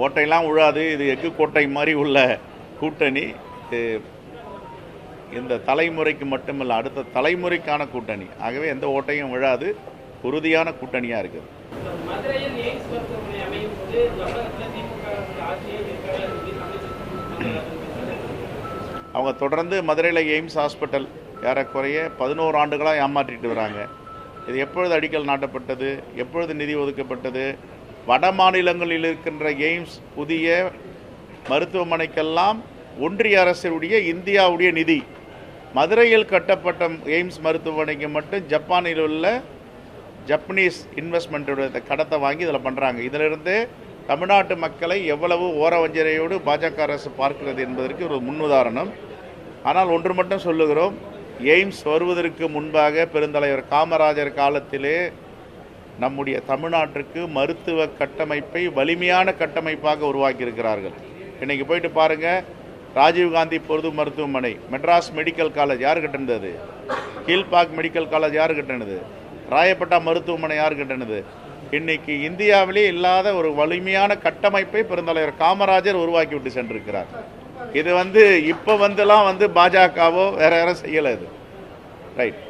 ஓட்டையெல்லாம் விழாது. இது எஃகு கோட்டை மாதிரி உள்ள கூட்டணி. இந்த தலைமுறைக்கு மட்டுமல்ல, அடுத்த தலைமுறைக்கான கூட்டணி. ஆகவே எந்த ஓட்டையும் விழாது. உறுதியான கூட்டணியாக இருக்குது. அவங்க தொடர்ந்து மதுரையில் எய்ம்ஸ் ஹாஸ்பிட்டல் ஏறக்குறைய 11 ஆண்டுகளாக ஏமாற்றிட்டு வராங்க. இது எப்பொழுது அடிக்கல் நாட்டப்பட்டது, எப்பொழுது நிதி ஒதுக்கப்பட்டது? வட மாநிலங்களில் இருக்கின்ற எய்ம்ஸ் புதிய மருத்துவமனைக்கெல்லாம் ஒன்றிய அரசுடைய இந்தியாவுடைய நிதி. மதுரையில் கட்டப்பட்ட எய்ம்ஸ் மருத்துவமனைக்கு மட்டும் ஜப்பானில் உள்ள ஜப்பனீஸ் இன்வெஸ்ட்மெண்ட்டோட கடத்தை வாங்கி இதில் பண்ணுறாங்க. இதிலிருந்து தமிழ்நாட்டு மக்களை எவ்வளவு ஓரவஞ்சனையோடு பாஜக அரசு பார்க்கிறது என்பதற்கு ஒரு முன்னுதாரணம். ஆனால் ஒன்று மட்டும் சொல்லுகிறோம், எய்ம்ஸ் வருவதற்கு முன்பாக பெருந்தலைவர் காமராஜர் காலத்திலே நம்முடைய தமிழ்நாட்டிற்கு மருத்துவ கட்டமைப்பை வலிமையான கட்டமைப்பாக உருவாக்கியிருக்கிறார்கள். இன்றைக்கி போயிட்டு பாருங்கள், ராஜீவ்காந்தி பொது மருத்துவமனை, மெட்ராஸ் மெடிக்கல் காலேஜ் யார் கட்டினது? கீழ்பாக் மெடிக்கல் காலேஜ் யார் கட்டினது? ராயப்பட்டா மருத்துவமனை யார் கட்டினது? இன்னைக்கு இந்தியாவிலே இல்லாத ஒரு வலிமையான கட்டமைப்பை பெருந்தலைவர் காமராஜர் உருவாக்கி விட்டு சென்றிருக்கிறார். இது இப்போ பாஜகவோ வேற யாரும் செய்யலை. இது ரைட்.